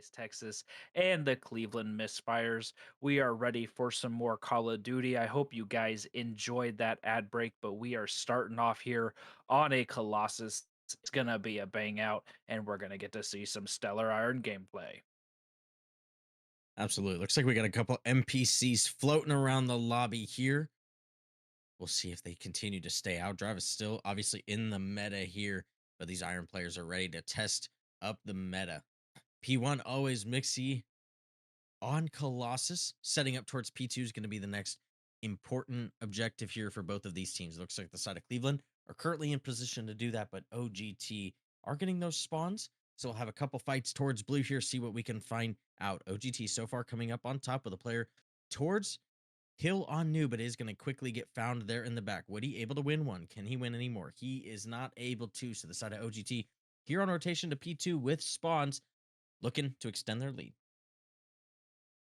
Texas, and the Cleveland Misfires. We are ready for some more Call of Duty. I hope you guys enjoyed that ad break, but we are starting off here on a Colossus. It's going to be a bang out, and we're going to get to see some stellar iron gameplay. Absolutely. Looks like we got a couple NPCs floating around the lobby here. We'll see if they continue to stay out. Drive is still obviously in the meta here, but these Iron players are ready to test up the meta. P1 always mixy on Colossus. Setting up towards P2 is going to be the next important objective here for both of these teams. Looks like the side of Cleveland are currently in position to do that, but OGT are getting those spawns. So we'll have a couple fights towards blue here, see what we can find out. OGT so far coming up on top with a player towards Hill on new, but is going to quickly get found there in the back. Would he able to win one? Can he win anymore? He is not able to. So the side of OGT here on rotation to P2 with spawns, looking to extend their lead.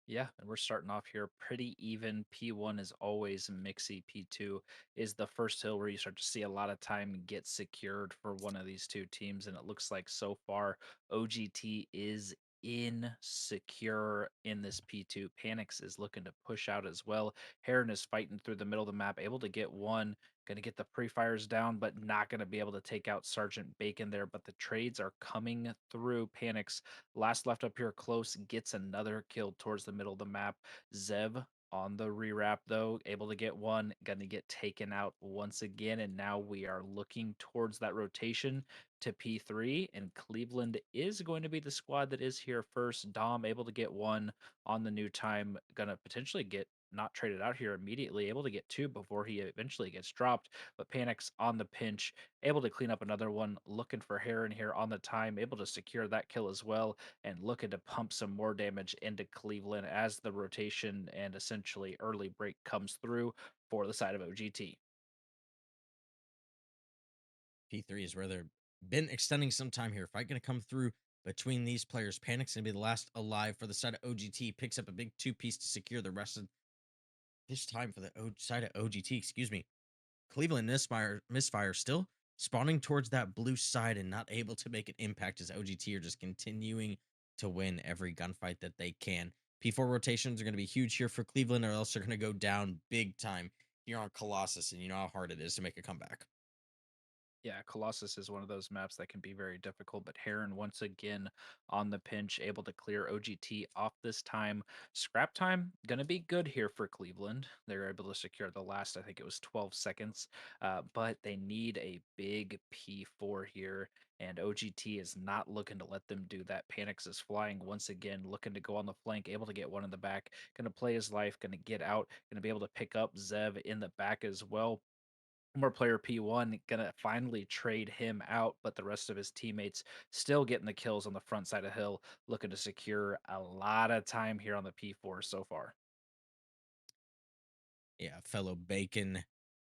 Yeah, and we're starting off here pretty even. P1 is always mixy. P2 is the first hill where you start to see a lot of time get secured for one of these two teams. And it looks like so far OGT is insecure in this P2. Panics is looking to push out as well. Heron is fighting through the middle of the map, able to get one, going to get the pre-fires down, but not going to be able to take out Sergeant Bacon there. But the trades are coming through. Panics last left up here close gets another kill towards the middle of the map. Zev on the rewrap though, able to get one, gonna get taken out once again. And now we are looking towards that rotation to P3. And Cleveland is going to be the squad that is here first. Dom able to get one on the new time, gonna potentially get not traded out here immediately, able to get two before he eventually gets dropped. But Panics on the pinch, able to clean up another one, looking for Heron here on the time, able to secure that kill as well, and looking to pump some more damage into Cleveland as the rotation and essentially early break comes through for the side of OGT. P3 is where they've been extending some time here. Fight going to come through between these players. Panic's going to be the last alive for the side of OGT. Picks up a big two-piece to secure the rest of this time for the side of OGT. Excuse me. Cleveland Misfire still spawning towards that blue side and not able to make an impact as OGT are just continuing to win every gunfight that they can. P4 rotations are going to be huge here for Cleveland, or else they're going to go down big time here on Colossus, and you know how hard it is to make a comeback. Yeah, Colossus is one of those maps that can be very difficult, but Heron once again on the pinch, able to clear OGT off this time. Scrap time going to be good here for Cleveland. They're able to secure the last, I think it was 12 seconds, but they need a big P4 here, and OGT is not looking to let them do that. Panics is flying once again, looking to go on the flank, able to get one in the back, going to play his life, going to get out, going to be able to pick up Zev in the back as well. More player P1 gonna finally trade him out, but the rest of his teammates still getting the kills on the front side of hill, looking to secure a lot of time here on the P4 so far. Yeah, fellow Bacon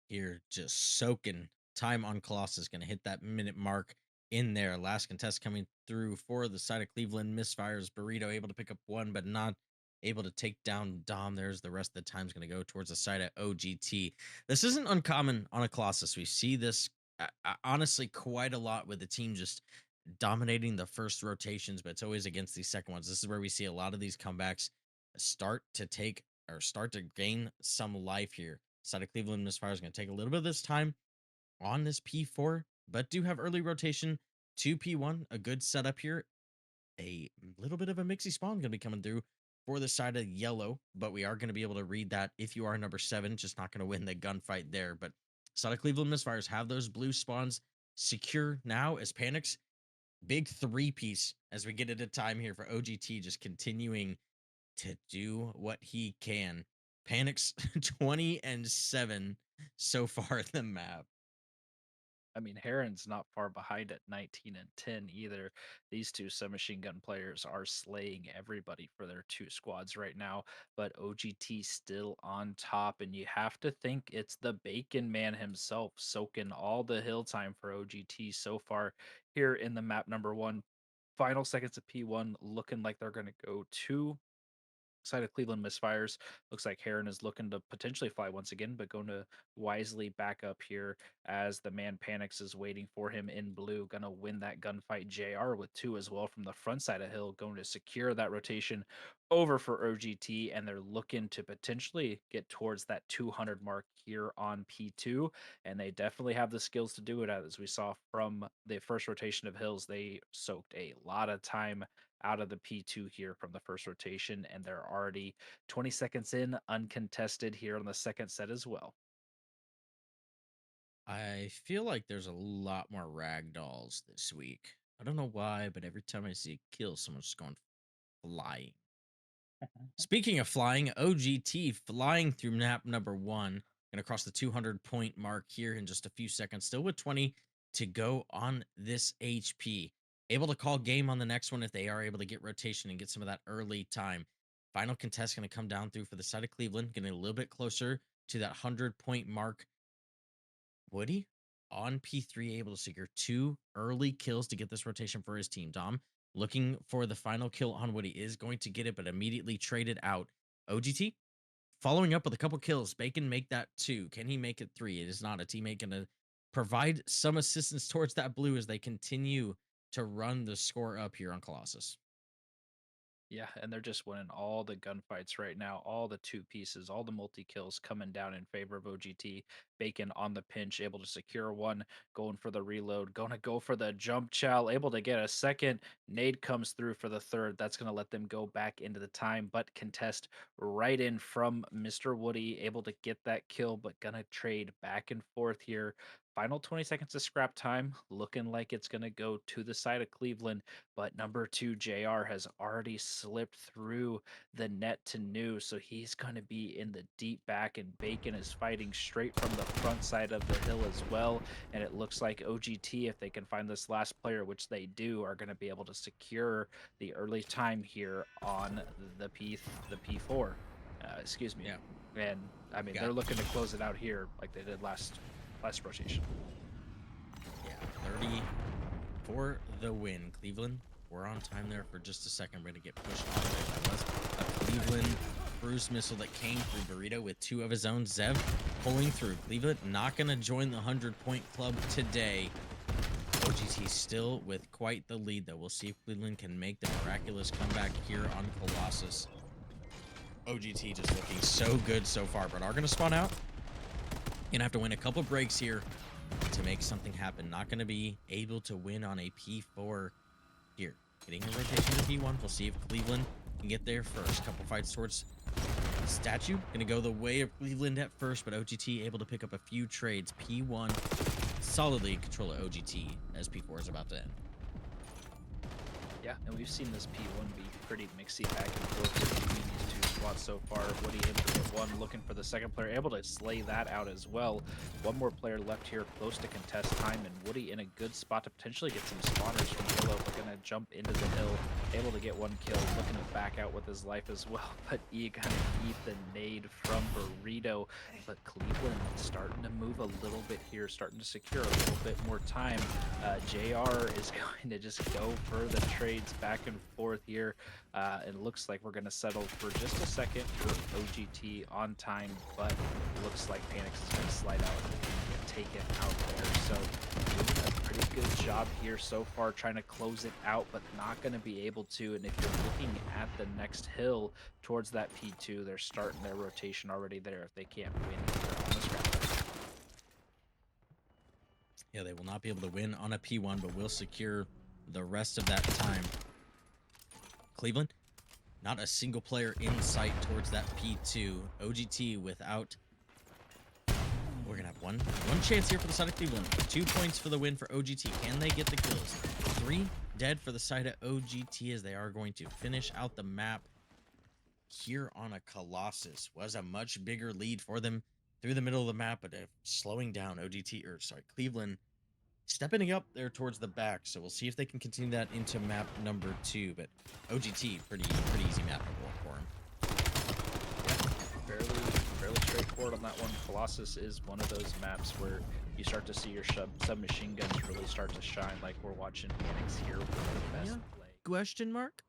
here just soaking time on Colossus. Going to hit that minute mark in there. Last contest coming through for the side of Cleveland Misfires. Burrito able to pick up one, but not able to take down Dom. There's the rest of the time's going to go towards the side of OGT. This isn't uncommon on a Colossus. We see this honestly quite a lot with the team just dominating the first rotations, but it's always against these second ones. This is where we see a lot of these comebacks start to gain some life here. Side of Cleveland Misfire is going to take a little bit of this time on this P4, but do have early rotation to P1. A good setup here. A little bit of a mixy spawn going to be coming through for the side of yellow, but we are going to be able to read that if you are number 7. Just not going to win the gunfight there. But side of Cleveland Misfires have those blue spawns secure now as Panics. Big three-piece as we get into time here for OGT, just continuing to do what he can. Panics 20-7 so far in the map. I mean, Heron's not far behind at 19 and 10 either. These two submachine gun players are slaying everybody for their two squads right now, but OGT still on top, and you have to think it's the Bacon Man himself soaking all the hill time for OGT so far here in the map number one. Final seconds of P1 looking like they're going to go to side of Cleveland Misfires, looks like Heron is looking to potentially fly once again, but going to wisely back up here as the man panics is waiting for him in blue. Gonna win that gunfight. JR with two as well from the front side of Hill, going to secure that rotation over for OGT, and they're looking to potentially get towards that 200 mark here on P2, and they definitely have the skills to do it. As we saw from the first rotation of Hills, they soaked a lot of time out of the P2 here from the first rotation, and they're already 20 seconds in, uncontested here on the second set as well. I feel like there's a lot more ragdolls this week. I don't know why, but every time I see a kill, someone's just going flying. Speaking of flying, OGT flying through map number one, gonna cross the 200 point mark here in just a few seconds, still with 20 to go on this HP. Able to call game on the next one if they are able to get rotation and get some of that early time. Final contest gonna come down through for the side of Cleveland, getting a little bit closer to that 100 point mark. Woody on P3 able to secure two early kills to get this rotation for his team. Dom looking for the final kill on Woody, is going to get it, but immediately traded out. OGT following up with a couple kills. Bacon make that two. Can he make it three? It is not. A teammate going to provide some assistance towards that blue as they continue to run the score up here on Colossus. Yeah, and they're just winning all the gunfights right now, all the two pieces, all the multi kills coming down in favor of OGT. Bacon on the pinch, able to secure one, going for the reload, going to go for the jump chow, able to get a second. Nade comes through for the third. That's going to let them go back into the time, but contest right in from Mr. Woody, able to get that kill, but going to trade back and forth here. Final 20 seconds of scrap time, looking like it's going to go to the side of Cleveland, but number two, JR, has already slipped through the net to New, so he's going to be in the deep back, and Bacon is fighting straight from the front side of the hill as well. And it looks like OGT, if they can find this last player, which they do, are going to be able to secure the early time here on the P4. Excuse me. Yeah, And I we mean, they're got looking to close it out here like they did last rotation. yeah 30 for the win. Cleveland, we're on time there for just a second. We're going to get pushed off there. That was a Cleveland cruise missile that came through Burrito with two of his own. Zev pulling through. Cleveland not going to join the 100-point club today. OGT still with quite the lead, though. We'll see if Cleveland can make the miraculous comeback here on Colossus. OGT just looking so good so far, but are going to spawn out. Gonna have to win a couple breaks here to make something happen. Not going to be able to win on a P4 here. Getting a rotation to P1. We'll see if Cleveland can get there first. Couple fights towards statue. Going to go the way of Cleveland at first, but OGT able to pick up a few trades. P1 solidly in control of OGT as P4 is about to end. Yeah, and we've seen this P1 be pretty mixy back and forth between these two squads so far. Woody able to get one, looking for the second player, able to slay that out as well. One more player left here, close to contest time, and Woody in a good spot to potentially get some spawners from Willow. We're going to jump into the hill, able to get one kill, looking to back out with his life as well, but he going to eat the nade from Burrito. But Cleveland starting to move a little bit here, starting to secure a little bit more time. JR is going to just go for the trades back and forth here. It looks like we're going to settle for just a second for OGT on time, but it looks like Panix is going to slide out and get taken out there. So doing a pretty good job here so far, trying to close it out, but not going to be able to. And if you're looking at the next hill towards that P2, they're starting their rotation already there if they can't win here on the scrap. Yeah, they will not be able to win on a P1, but will secure the rest of that time. Cleveland, not a single player in sight towards that P2. OGT without. We're gonna have one chance here for the side of Cleveland. 2 points for the win for OGT. Can they get the kills? 3 dead for the side of OGT as they are going to finish out the map here on a Colossus. Was a much bigger lead for them through the middle of the map, but slowing down Cleveland stepping up there towards the back. So we'll see if they can continue that into map number 2. But OGT, pretty easy map for him. Fairly straightforward on that one. Colossus is one of those maps where you start to see your submachine guns really start to shine, like we're watching Phoenix here with the best play. Question mark?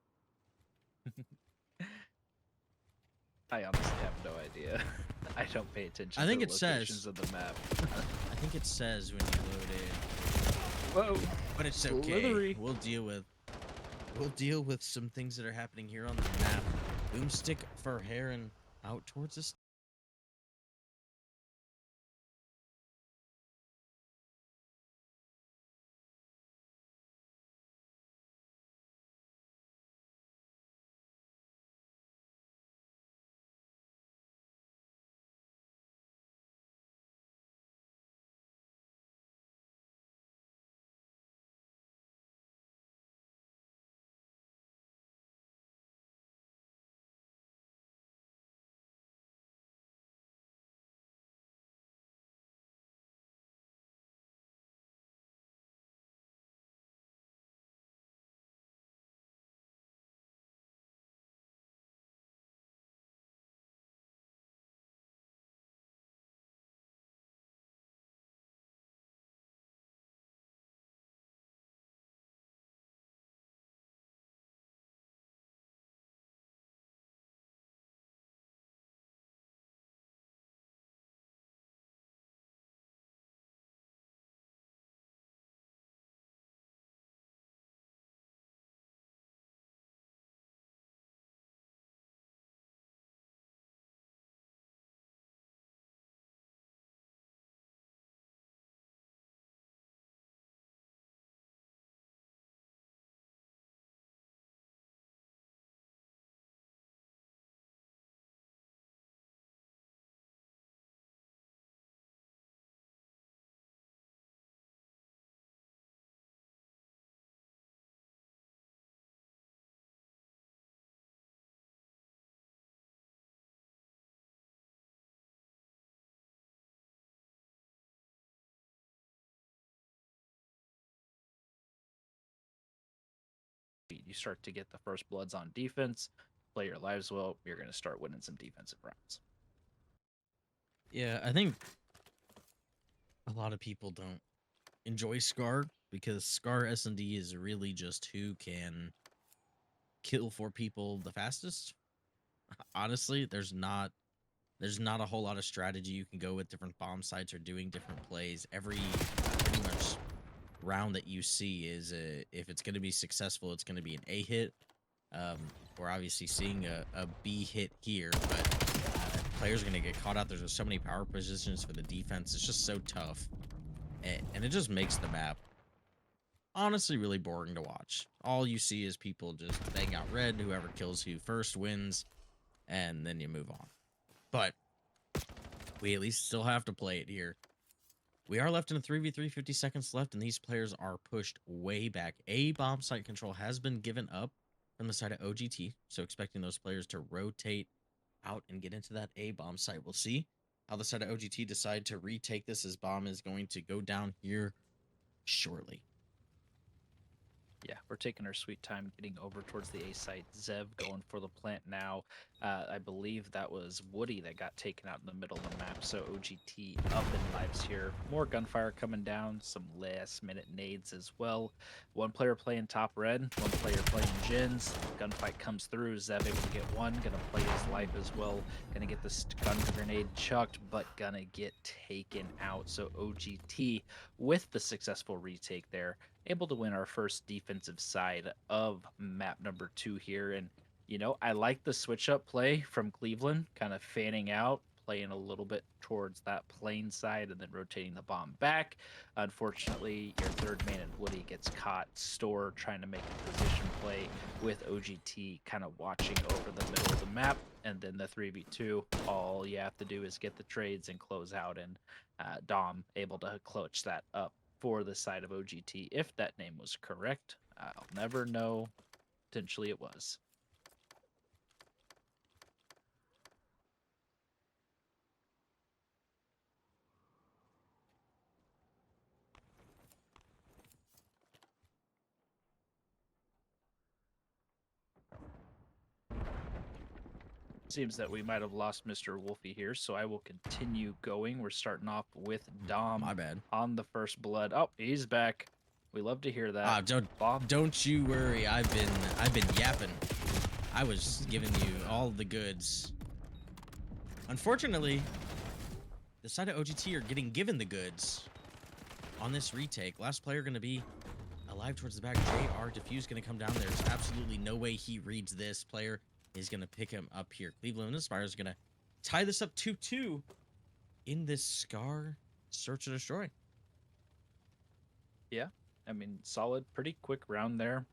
I honestly have no idea. I don't pay attention I to think the it locations says. of the map. I think it says when you load in, Whoa, but it's okay. slithery. We'll deal with some things that are happening here on the map. Boomstick for Heron out towards us. You start to get the first bloods on defense, play your lives well, you're going to start winning some defensive rounds. Yeah, I think a lot of people don't enjoy Scar because Scar S&D is really just who can kill 4 people the fastest. Honestly, there's not a whole lot of strategy you can go with. Different bomb sites or doing different plays. Every pretty much round that you see is if it's going to be successful, it's going to be an A hit. We're obviously seeing a B hit here, but players are going to get caught out. There's just so many power positions for the defense. It's just so tough, and it just makes the map honestly really boring to watch. All you see is people just bang out red. Whoever kills who first wins, and then you move on. But we at least still have to play it here. We are left in a 3v3, 50 seconds left, and these players are pushed way back. A bomb site control has been given up from the side of OGT, so expecting those players to rotate out and get into that A bomb site. We'll see how the side of OGT decide to retake this, as bomb is going to go down here shortly. Yeah, we're taking our sweet time getting over towards the A site. Zev going for the plant now. I believe that was Woody that got taken out in the middle of the map. So OGT up in lives here. More gunfire coming down. Some last minute nades as well. One player playing top red. One player playing gens. Gunfight comes through. Zev able to get one. Gonna play his life as well. Gonna get the stun grenade chucked, but gonna get taken out. So OGT with the successful retake there, able to win our first defensive side of map number 2 here. And, I like the switch up play from Cleveland, kind of fanning out, playing a little bit towards that plane side and then rotating the bomb back. Unfortunately, your third man and Woody gets caught store trying to make a position play with OGT kind of watching over the middle of the map. And then the 3v2, all you have to do is get the trades and close out. And Dom able to clutch that up for the side of OGT, if that name was correct. I'll never know. Potentially it was. Seems that we might have lost Mr. Wolfie here, so I will continue going. We're starting off with Dom My bad. on the first blood. Oh, he's back. We love to hear that. Don't you worry. I've been yapping. I was giving you all the goods. Unfortunately, the side of OGT are getting given the goods on this retake. Last player going to be alive towards the back. JR Diffuse going to come down. There's absolutely no way he reads this. Player is going to pick him up here. Cleveland Misfires is going to tie this up 2-2 in this Scar Search and Destroy. Yeah, I mean, solid, pretty quick round there.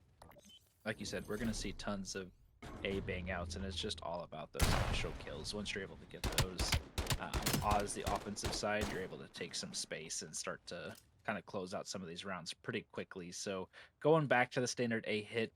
Like you said, we're going to see tons of A bang outs, and it's just all about those initial kills. Once you're able to get those, Oz, the offensive side, you're able to take some space and start to kind of close out some of these rounds pretty quickly. So going back to the standard A hit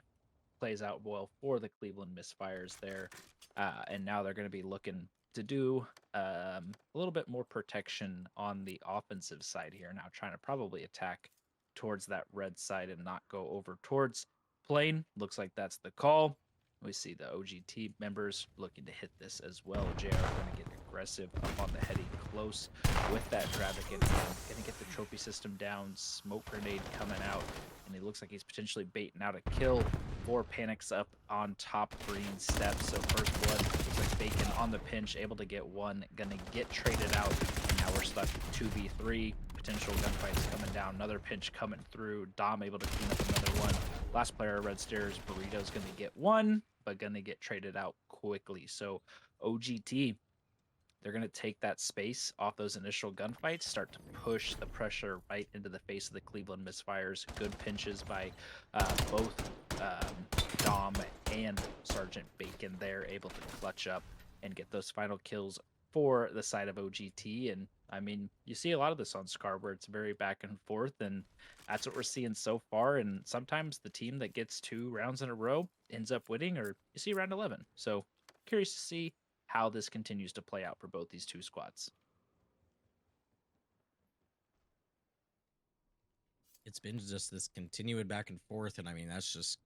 plays out well for the Cleveland Misfires there. And now they're going to be looking to do a little bit more protection on the offensive side here. Now, trying to probably attack towards that red side and not go over towards plane. Looks like that's the call. We see the OGT members looking to hit this as well. JR going to get aggressive up on the heady close with that Dravican. Going to get the trophy system down. Smoke grenade coming out. And he looks like he's potentially baiting out a kill. 4 panics up on top green steps. So first blood looks like Bacon on the pinch, able to get one. Going to get traded out. And now we're stuck 2v3. Potential gunfights coming down. Another pinch coming through. Dom able to clean up another one. Last player, Red Stairs, Burrito's going to get one, but going to get traded out quickly. So OGT, they're going to take that space off those initial gunfights, start to push the pressure right into the face of the Cleveland Misfires. Good pinches by both Dom and Sergeant Bacon there, able to clutch up and get those final kills for the side of OGT. And I mean, you see a lot of this on Scar where it's very back and forth, and that's what we're seeing so far. And sometimes the team that gets 2 rounds in a row ends up winning, or you see round 11. So curious to see how this continues to play out for both these two squads. It's been just this continued back and forth, and I mean, that's just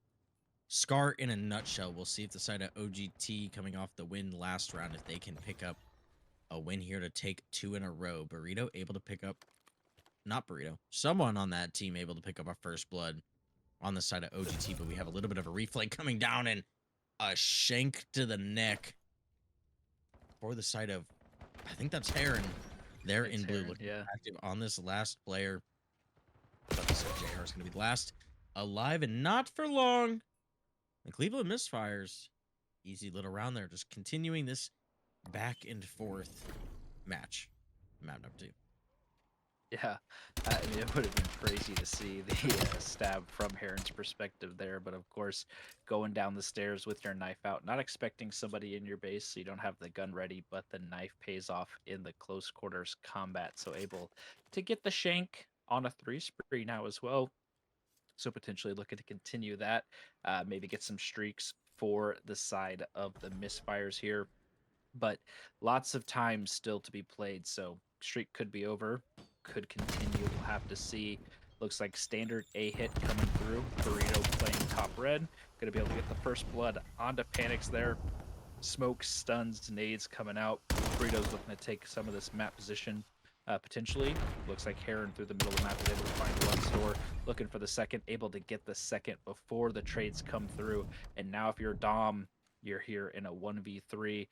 Scar in a nutshell. We'll see if the side of OGT coming off the win last round, if they can pick up a win here to take 2 in a row. Burrito able to pick up, not Burrito, someone on that team able to pick up a first blood on the side of OGT, but we have a little bit of a reflay coming down and a shank to the neck for the side of, I think that's Heron. They're It's in blue, Heron, looking yeah. active on this last player. But the JR is going to be the last alive, and not for long. The Cleveland Misfires, easy little round there, just continuing this back and forth match. Map number 2. Yeah, I mean, it would have been crazy to see the stab from Heron's perspective there, but of course, going down the stairs with your knife out, not expecting somebody in your base, so you don't have the gun ready, but the knife pays off in the close quarters combat, so able to get the shank on a 3 spree now as well. So potentially looking to continue that, maybe get some streaks for the side of the Misfires here, but lots of time still to be played. So streak could be over, could continue. We'll have to see. Looks like standard A hit coming through. Burrito playing top red. Going to be able to get the first blood onto Panics there. Smoke, stuns, nades coming out. Burrito's looking to take some of this map position. Potentially, looks like Heron through the middle of the map is able to find one store, looking for the second, able to get the second before the trades come through. And now, if you're Dom, you're here in a 1v3. You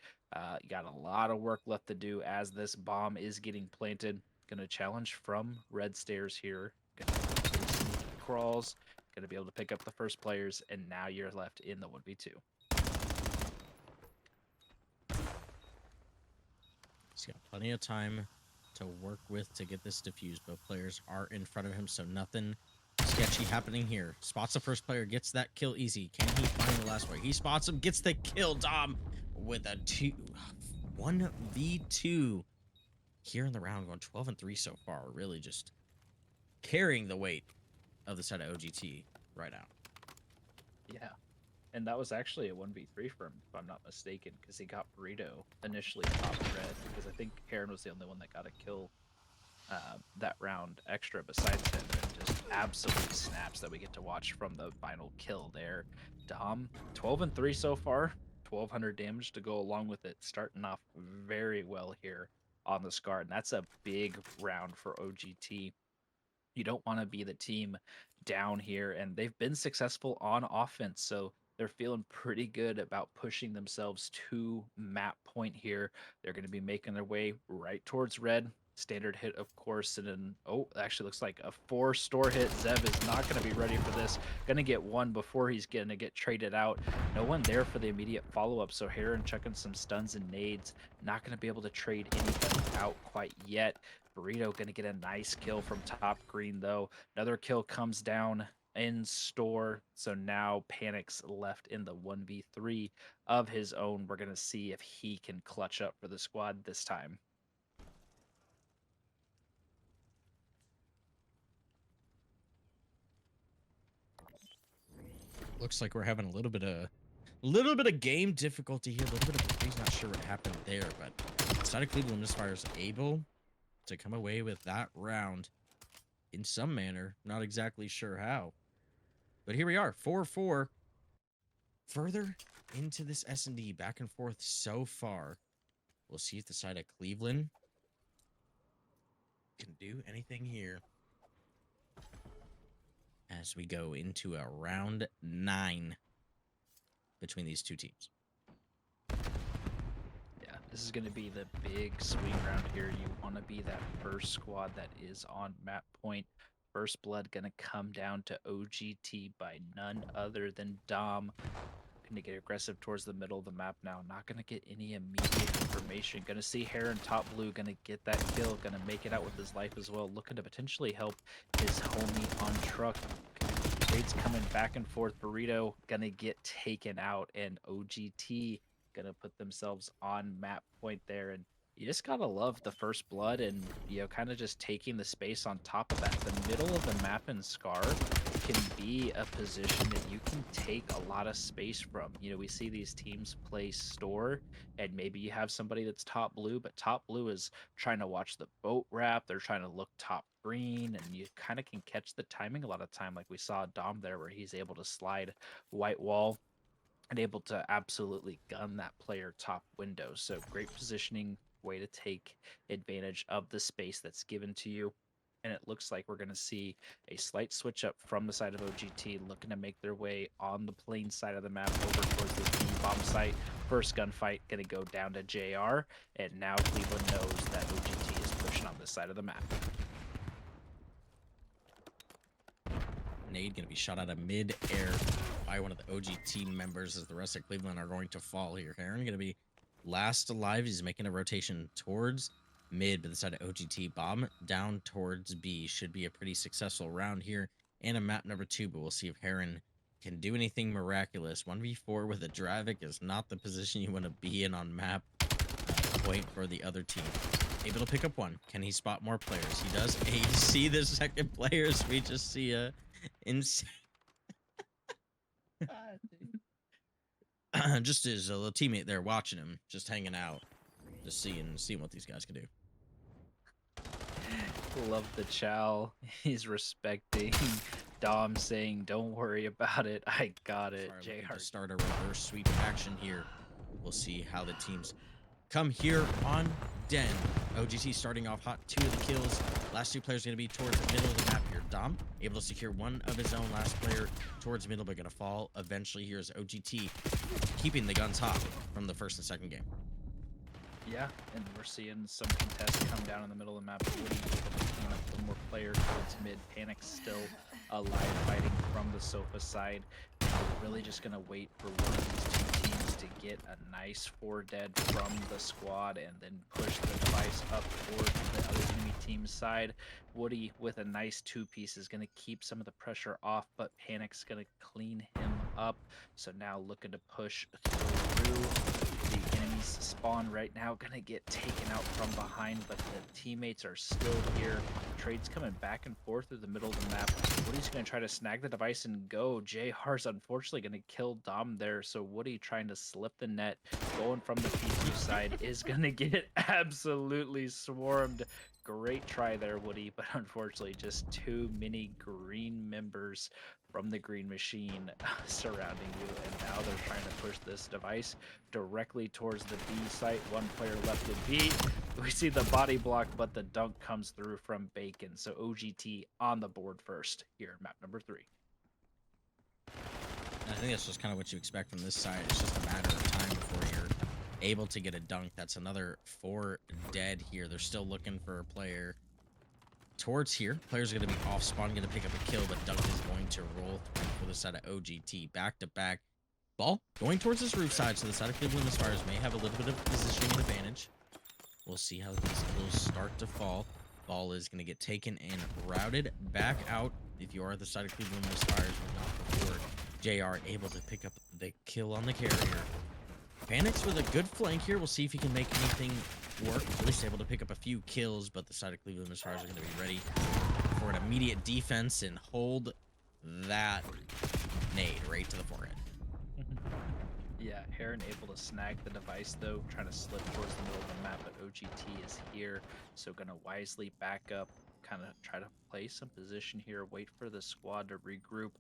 got a lot of work left to do as this bomb is getting planted. Gonna challenge from Red Stairs here. Gonna do some crawls. Gonna be able to pick up the first players, and now you're left in the 1v2. He's got plenty of time to work with to get this diffused. Both players are in front of him, so nothing sketchy happening here. Spots the first player, gets that kill easy. Can he find the last player? He spots him, gets the kill. Dom with a 1v2 here in the round, going 12-3 so far. Really just carrying the weight of the side of OGT right now. Yeah. And that was actually a 1v3 for him, if I'm not mistaken, because he got Burrito initially top red, because I think Heron was the only one that got a kill that round extra besides him, and just absolute snaps that we get to watch from the final kill there. Dom, 12-3 so far, 1200 damage to go along with it, starting off very well here on the Scar, and that's a big round for OGT. You don't want to be the team down here, and they've been successful on offense, so They're feeling pretty good about pushing themselves to map point here. They're going to be making their way right towards red. Standard hit, of course, and then, oh, it actually looks like a 4 store hit. Zeb is not going to be ready for this. Going to get one before he's going to get traded out. No one there for the immediate follow-up, so Heron checking some stuns and nades. Not going to be able to trade anybody out quite yet. Burrito going to get a nice kill from top green, though. Another kill comes down in store. So now Panic's left in the 1v3 of his own. We're going to see if he can clutch up for the squad this time. Looks like we're having a little bit of game difficulty here. A little bit of he's not sure what happened there, but the side of Cleveland Misfires able to come away with that round in some manner. Not exactly sure how, but here we are, 4-4. Further into this S&D, back and forth so far. We'll see if the side of Cleveland can do anything here as we go into a round 9 between these two teams. Yeah, this is going to be the big swing round here. You want to be that first squad that is on map point. First blood going to come down to OGT by none other than Dom. Going to get aggressive towards the middle of the map now. Not going to get any immediate information. Going to see Heron top blue. Going to get that kill. Going to make it out with his life as well. Looking to potentially help his homie on truck. Trades coming back and forth. Burrito going to get taken out. And OGT going to put themselves on map point there. And you just gotta love the first blood and kind of just taking the space on top of that. The middle of the map in Scar can be a position that you can take a lot of space from. We see these teams play store, and maybe you have somebody that's top blue, but top blue is trying to watch the boat wrap. They're trying to look top green, and you kind of can catch the timing a lot of time, like we saw Dom there, where he's able to slide white wall and able to absolutely gun that player top window. So great positioning, way to take advantage of the space that's given to you. And it looks like we're going to see a slight switch up from the side of OGT, looking to make their way on the plain side of the map over towards the B bomb site. First gunfight going to go down to JR, and now Cleveland knows that OGT is pushing on this side of the map. Nade going to be shot out of mid-air by one of the OG team members as the rest of Cleveland are going to fall here. Heron going to be last alive. He's making a rotation towards mid, but the side of OGT bomb down towards B. Should be a pretty successful round here and a map number 2, but we'll see if Heron can do anything miraculous. 1v4 with a Dravik is not the position you want to be in on map point for the other team. Able to pick up one. Can he spot more players? He does. You see the second players. We just see a insane. Just his a little teammate there watching him, just hanging out, just seeing what these guys can do. Love the chow. He's respecting Dom, saying, "Don't worry about it. I got it." JR start a reverse sweep action here. We'll see how the teams come here on Den. OGT starting off hot, 2 of the kills. Last 2 players going to be towards the middle of the map here. Dom able to secure one of his own. Last player towards middle, but going to fall eventually. Here's OGT keeping the guns hot from the first and second game. Yeah, and we're seeing some contests come down in the middle of the map. Woody picking up one more player towards mid. Panic still alive, fighting from the sofa side. And we're really just going to wait for one of these two teams to get a nice 4 dead from the squad and then push the device up towards the other enemy team's side. Woody with a nice 2-piece is going to keep some of the pressure off, but Panic's going to clean him up. So now looking to push through. The enemies spawn right now, gonna get taken out from behind, but the teammates are still here. Trades coming back and forth through the middle of the map. Woody's gonna try to snag the device and go. JR's unfortunately gonna kill Dom there, so Woody trying to slip the net, going from the P2 side, is gonna get absolutely swarmed. Great try there, Woody, but unfortunately just too many green members from the green machine surrounding you, and now they're trying to push this device directly towards the B site. One player left to B. We see the body block, but the dunk comes through from Bacon. So OGT on the board first here, map number 3. I think that's just kind of what you expect from this side. It's just a matter of time before you're able to get a dunk. That's another 4 dead here. They're still looking for a player towards here. Players are going to be off spawn, going to pick up a kill, but dunk is going to roll through for the side of OGT. Back to back. Ball going towards this roof side, so the side of Cleveland Misfires may have a little bit of positioning advantage. We'll see how these kills start to fall. Ball is going to get taken and routed back out. If you are the side of Cleveland Misfires, but not before JR able to pick up the kill on the carrier. Panics with a good flank here. We'll see if he can make anything work. At least able to pick up a few kills, but the side of Cleveland Misfires are going to be ready for an immediate defense and hold that nade right to the forehead. Yeah, Heron able to snag the device though, trying to slip towards the middle of the map, but OGT is here, so gonna wisely back up, kind of try to play some position here, wait for the squad to regroup,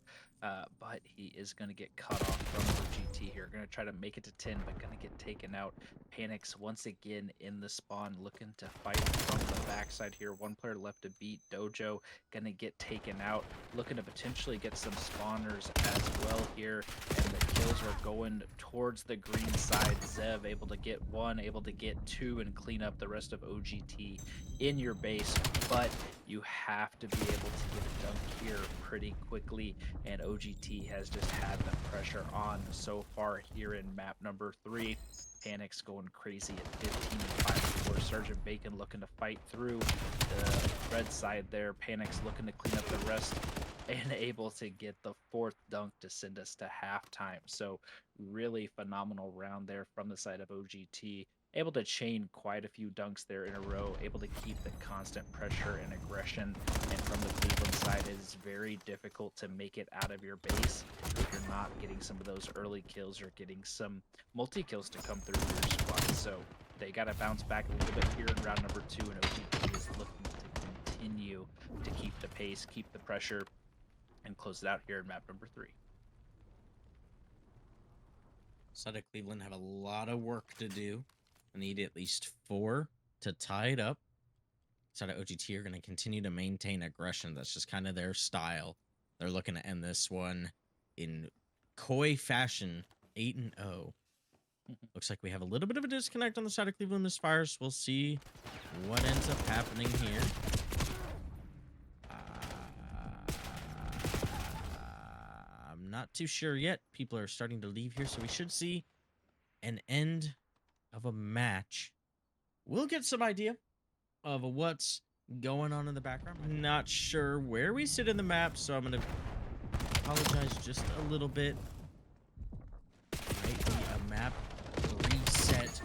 but he is gonna get cut off from OGT here. Gonna try to make it to 10, but gonna get taken out. Panics once again in the spawn, looking to fight from the backside here. One player left to beat. Dojo gonna get taken out, looking to potentially get some spawners as well here, and the kills are going towards the green side. Zev able to get 1, able to get 2, and clean up the rest of OGT in your base, but you have to be able to get a dunk here pretty quickly, and OGT has just had the pressure on so far here in map number 3. Panics going crazy at 15-5 Sergeant Bacon looking to fight through the red side there. Panics looking to clean up the rest and able to get the 4th dunk to send us to halftime. So really phenomenal round there from the side of OGT. Able to chain quite a few dunks there in a row, able to keep the constant pressure and aggression. And from the Cleveland side, it is very difficult to make it out of your base if you're not getting some of those early kills or getting some multi-kills to come through your squad. So they got to bounce back a little bit here in round number 2, and OGT is looking to continue to keep the pace, keep the pressure, and close it out here in map number 3. Side of Cleveland have a lot of work to do. I need at least 4 to tie it up. Side of OGT are going to continue to maintain aggression. That's just kind of their style. They're looking to end this one in coy fashion, 8-0. Looks like we have a little bit of a disconnect on the side of Cleveland Misfires. We'll see what ends up happening here. I'm not too sure yet. People are starting to leave here, so we should see an end of a match. We'll get some idea of what's going on in the background. I'm not sure where we sit in the map, so I'm going to apologize just a little bit. Might be a map reset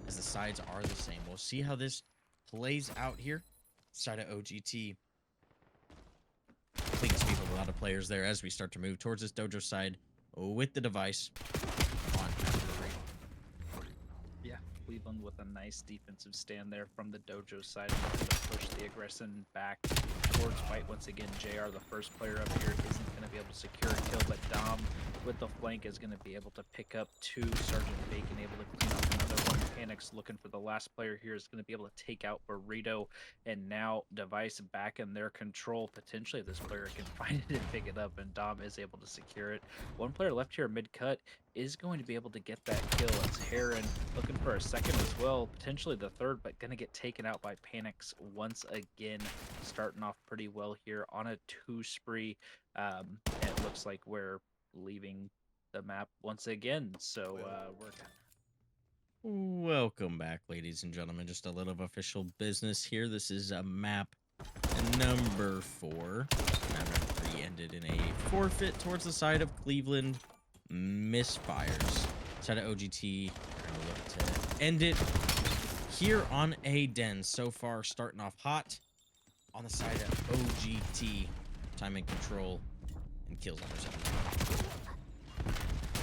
as the sides are the same. We'll see how this plays out here. Side of OGT. Clean speed with a lot of players there as we start to move towards this dojo side with the device on map 3. Yeah, Cleveland with a nice defensive stand there from the dojo side, to push the aggression back towards fight once again. JR, the first player up here, isn't going to be able to secure a kill, but Dom with the flank is going to be able to pick up 2. Sergeant Bacon able to clean up another one. Panics looking for the last player here, is going to be able to take out Burrito, and now device back in their control. Potentially this player can find it and pick it up, and Dom is able to secure it. One player left here mid cut is going to be able to get that kill. It's Heron looking for a second as well, potentially the 3rd, but going to get taken out by Panics once again. Starting off pretty well here on a 2 spree. It looks like we're leaving the map once again, so we're Welcome back, ladies and gentlemen. Just a little official business here. This is a map number 4. Map number 3 ended in a forfeit towards the side of Cleveland Misfires. Side of OGT are going to look to end it here on a den. So far, starting off hot on the side of OGT. Time and control and kills on their side.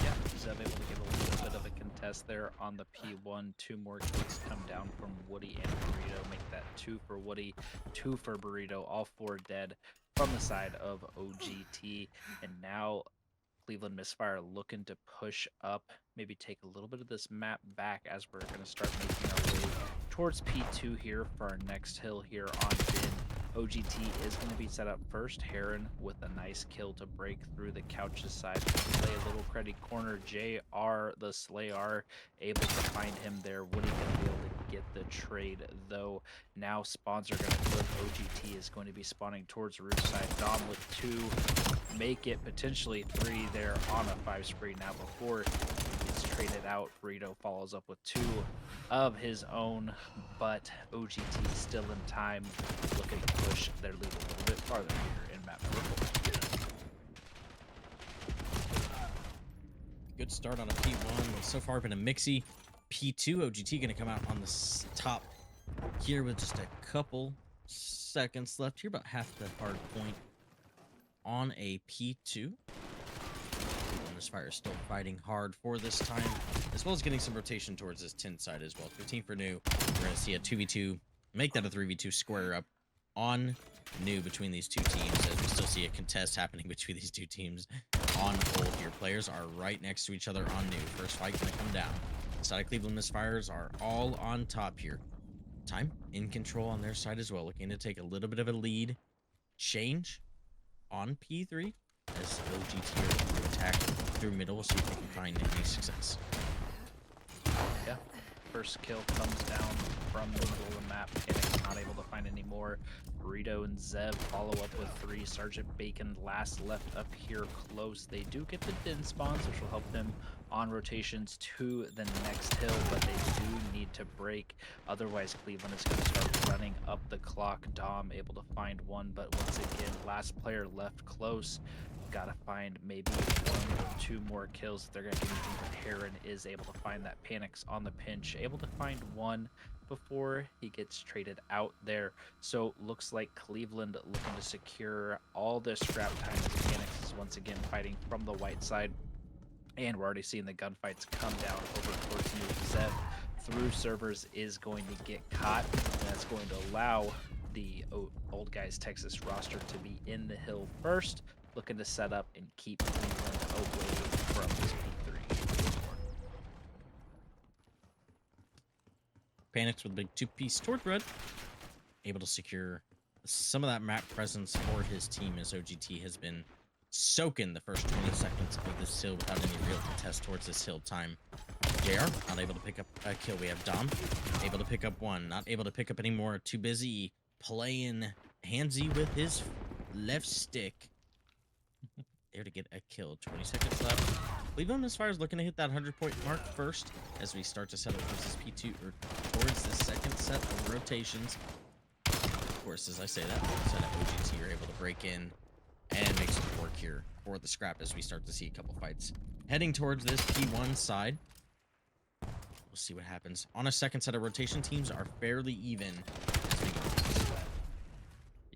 Yeah, Zev able to give a little bit of a contest there on the P1. 2 more kills come down from Woody and Burrito. Make that 2 for Woody, 2 for Burrito. All 4 dead from the side of OGT. And now Cleveland Misfire looking to push up, maybe take a little bit of this map back as we're going to start making our way towards P2 here for our next hill here on bin. OGT is going to be set up first. Heron with a nice kill to break through the couch's side. Play a little credit corner. JR, the Slayer, able to find him there. Would he going to be able to get the trade, though? Now spawns are going to flip. OGT is going to be spawning towards roof side. Dom with 2. Make it potentially 3 there on a 5 spree. Now before he gets traded out, Burrito follows up with 2 of his own, but OGT still in time, looking to push their lead a little bit farther here in map number 4. Good start on a P1. So far been a mixy. P2, OGT going to come out on the top here with just a couple seconds left here, about half the hard point on a P2. Misfires still fighting hard for this time, as well as getting some rotation towards this tin side as well. 15 for new. We're going to see a 2v2, make that a 3v2 square up on new between these two teams, as we still see a contest happening between these two teams on hold here. Players are right next to each other on new. First fight going to come down. Side of Cleveland Misfires are all on top here. Time in control on their side as well, looking to take a little bit of a lead. Change on P3 as OGT are looking to attack through middle. We'll see if they can find any success. Yeah, first kill comes down from the middle of the map. Panic not able to find any more. Burrito and Zev follow up with 3. Sergeant Bacon last left up here close. They do get the din spawns, which will help them on rotations to the next hill, but they do need to break. Otherwise, Cleveland is going to start running up the clock. Dom able to find 1, but once again, last player left close. Gotta find maybe 1 or 2 more kills if they're gonna get anything, but Heron is able to find that. Panics on the pinch, able to find 1 before he gets traded out there. So looks like Cleveland looking to secure all this scrap time as Panics is once again fighting from the white side. And we're already seeing the gunfights come down over towards New Zev through servers is going to get caught, and that's going to allow the Old Guys Texas roster to be in the hill first, looking to set up and keep Cleveland away from this P3. Panics with a big 2-piece torch red, able to secure some of that map presence for his team, as OGT has been soaking the first 20 seconds of this hill without any real contest towards this hill time. JR not able to pick up a kill. We have Dom able to pick up 1, not able to pick up any more. Too busy playing handsy with his left stick. There to get a kill. 20 seconds left. Cleveland Misfires looking to hit that 100-point mark first as we start to set up towards this P2 or towards the second set of rotations. Of course, as I say that, set up OGT are able to break in and make some work here for the scrap as we start to see a couple fights heading towards this P1 side. We'll see what happens. On a second set of rotation, teams are fairly even as we go.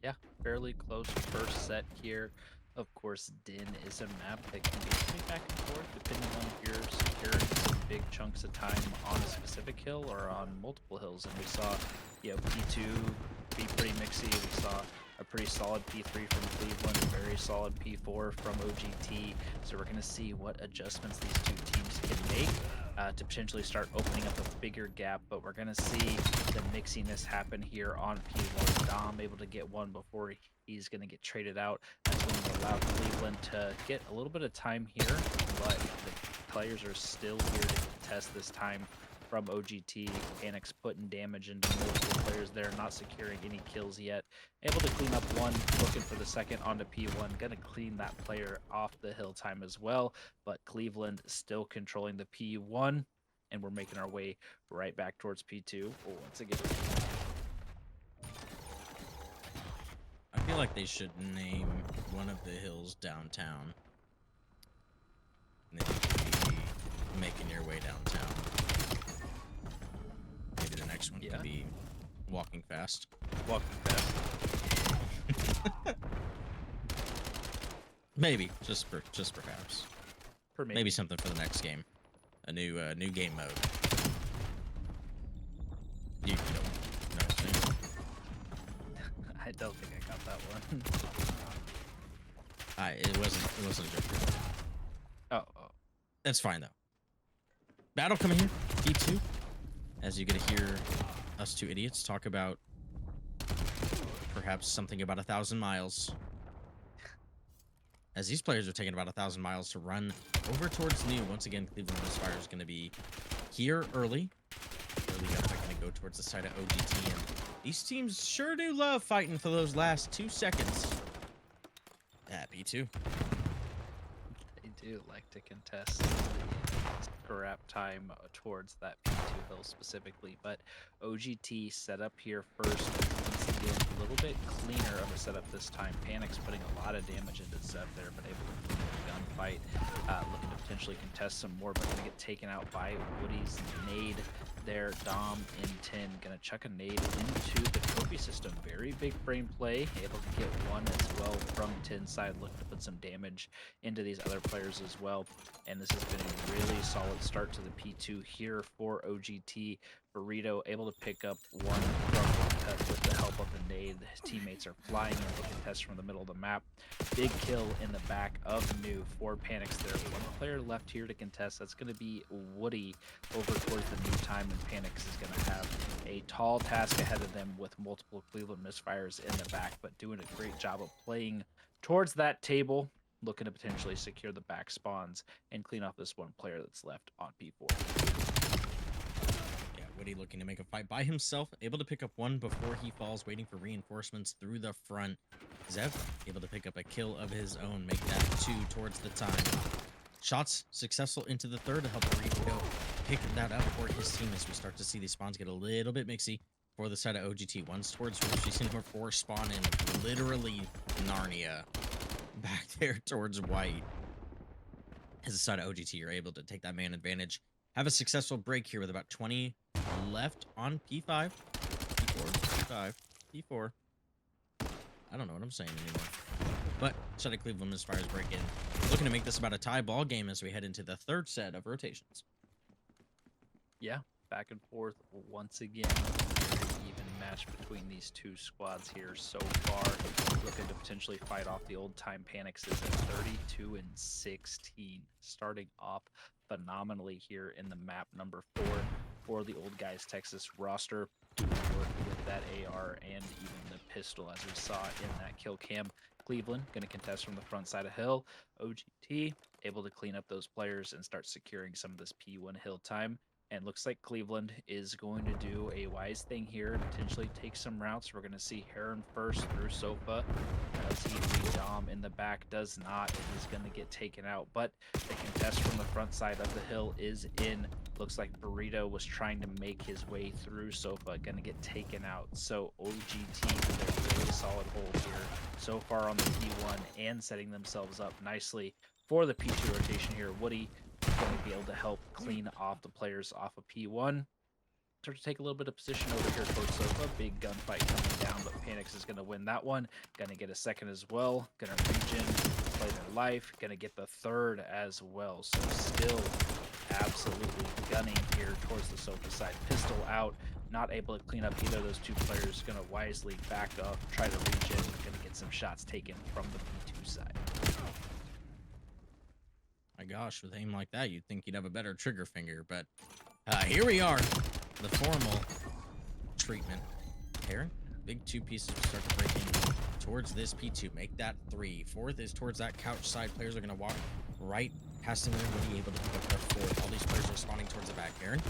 Yeah, fairly close first set here. Of course, Din is a map that can be pretty back and forth depending on if you're securing some big chunks of time on a specific hill or on multiple hills. And we saw, P2 be pretty mixy. We saw a pretty solid P3 from Cleveland, a very solid P4 from OGT. So we're going to see what adjustments these two teams can make to potentially start opening up a bigger gap. But we're going to see the mixiness happen here on P1. Dom able to get 1 before he's going to get traded out. That's going to allow Cleveland to get a little bit of time here, but the players are still here to contest this time from OGT. Panics putting damage into multiple players there, not securing any kills yet. Able to clean up 1, looking for the second onto P1. Gonna clean that player off the hill time as well, but Cleveland still controlling the P1, and we're making our way right back towards P2 once again. I feel like they should name one of the hills downtown. And then you could be making your way downtown. Maybe the next one could be walking fast. Walking fast. Maybe, just perhaps. For me. Maybe something for the next game. A new game mode. You don't know what I'm saying? I don't think I got that one. It wasn't a joke. Oh. That's fine though. Battle coming here, P2. As you get to hear us two idiots talk about perhaps something about 1,000 miles. As these players are taking about 1,000 miles to run over towards new. Once again, Cleveland Misfires is going to be here early. Early up, they're going to go towards the side of OGT. And these teams sure do love fighting for those last 2 seconds. P2. They do like to contest the scrap time towards that P2 hill specifically, but OGT set up here first. Once again, a little bit cleaner of a setup this time. Panic's putting a lot of damage into Zev there, but able to clean up the gunfight. Looking to potentially contest some more, but gonna get taken out by Woody's nade there. Dom in 10, gonna chuck a nade into the trophy system. Very big frame play, able to get one as well from 10 side, looking to put some damage into these other players as well. And this has been a really solid start to the P2 here for OGT. Burrito able to pick up one from with the help of the nade. His teammates are flying in to contest from the middle of the map. Big kill in the back of new for Panics there. One player left here to contest. That's going to be Woody over towards the new time, and Panics is going to have a tall task ahead of them with multiple Cleveland Misfires in the back, but doing a great job of playing towards that table, looking to potentially secure the back spawns and clean off this one player that's left on P4. Yeah, Woody looking to make a fight by himself, able to pick up one before he falls, waiting for reinforcements through the front. Zev able to pick up a kill of his own, make that 2 towards the time. Shots successful into the third to help Burrito pick that up for his team as we start to see these spawns get a little bit mixy for the side of OGT. One's towards Roof, she's number 4 spawn in literally Narnia. Back there towards white. As the side of OGT, you're able to take that man advantage. Have a successful break here with about 20 left on P5. P4, P5, P4. I don't know what I'm saying anymore. But side of Cleveland Misfires break in. Looking to make this about a tie ball game as we head into the third set of rotations. Yeah, back and forth once again. Very even match between these two squads here so far. Looking to potentially fight off the old time Panics is at 32-16. Starting off phenomenally here in the map number 4 for the old guys Texas roster. Doing work with that AR and even the pistol as we saw in that kill cam. Cleveland going to contest from the front side of hill. OGT able to clean up those players and start securing some of this P1 hill time. And looks like Cleveland is going to do a wise thing here and potentially take some routes. We're going to see Heron first through Sofa. Does he lead Dom in the back? Does not. He's going to get taken out. But the contest from the front side of the hill is in. Looks like Burrito was trying to make his way through Sofa. Going to get taken out. So OGT with a really solid hold here so far on the P1 and setting themselves up nicely for the P2 rotation here. Woody going to be able to help clean off the players off of P1. Start to take a little bit of position over here towards Sofa. Big gunfight coming down, but Panics is going to win that one. Going to get a second as well. Going to regen, play their life. Going to get the third as well. So still absolutely gunning here towards the Sofa side. Pistol out. Not able to clean up either of those two players. Going to wisely back up, try to regen. Going to get some shots taken from the P2 side. My gosh, with aim like that, you'd think you'd have a better trigger finger, but here we are. The formal treatment. Heron, big 2 pieces will start to break in towards this P2. Make that 3. Fourth is towards that couch side. Players are going to walk right past him. Really able to pick up their fourth. All these players are spawning towards the back. Heron,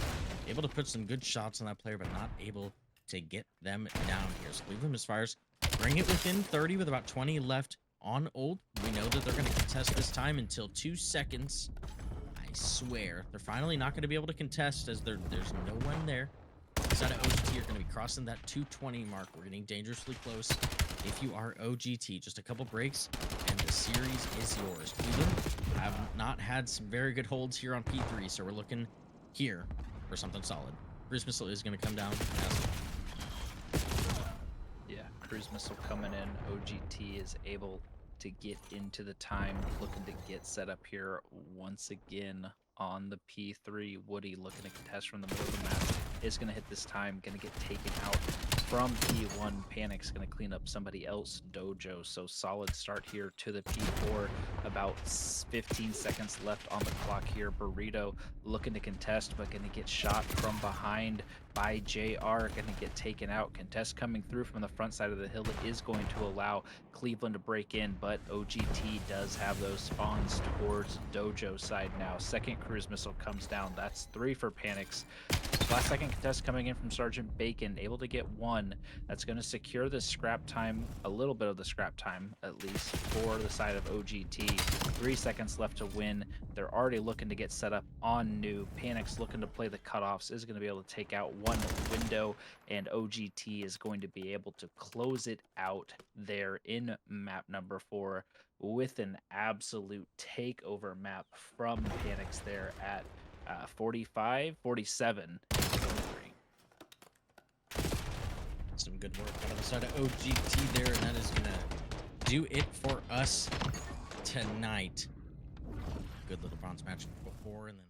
able to put some good shots on that player, but not able to get them down here. So Cleveland Misfires bring it within 30 with about 20 left on old. We know that they're going to contest this time until 2 seconds. I swear they're finally not going to be able to contest as there's no one there. Side of OGT are going to be crossing that 220 mark. We're getting dangerously close. If you are OGT, just a couple breaks and the series is yours. Cleveland have not had some very good holds here on P3, so we're looking here for something solid. Cruise missile is going to come down. Yeah, cruise missile coming in. OGT is able to get into the time, looking to get set up here once again on the P3. Woody looking to contest from the middle of the map is going to hit this time, going to get taken out from P1. Panic's going to clean up somebody else, Dojo. So solid start here to the P4. About 15 seconds left on the clock here. Burrito looking to contest, but going to get shot from behind by JR. Going to get taken out. Contest coming through from the front side of the hill is going to allow Cleveland to break in, but OGT does have those spawns towards Dojo's side now. Second cruise missile comes down. That's 3 for Panics. Last second contest coming in from Sergeant Bacon, able to get 1. That's going to secure the scrap time, a little bit of the scrap time at least, for the side of OGT. 3 seconds left to win. They're already looking to get set up on new. Panic's looking to play the cutoffs, is going to be able to take out 1 window, and OGT is going to be able to close it out there in map number 4 with an absolute takeover map from Panics there at 45, 47. Some good work out of the side of OGT there, and that is going to do it for us tonight. Good little bronze match before, and then